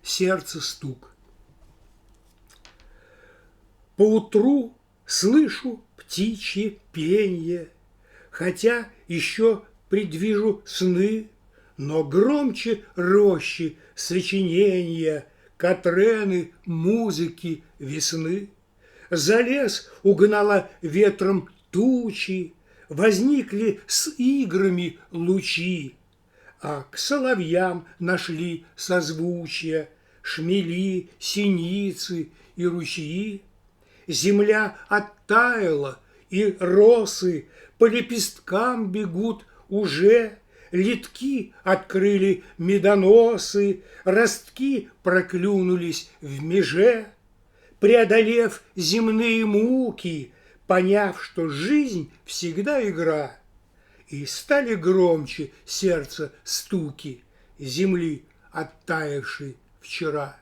сердце стук. Поутру слышу птичье пенье, хотя еще предвижу сны, но громче рощи сочинения, Катрены музыки весны. За лес угнала ветром тучи, возникли с играми лучи, а к соловьям нашли созвучия шмели, синицы и ручьи. Земля оттаяла, и росы по лепесткам бегут уже, литки открыли медоносы, ростки проклюнулись в меже. Преодолев земные муки, поняв, что жизнь всегда игра, и стали громче сердца стуки земли, оттаявшей вчера.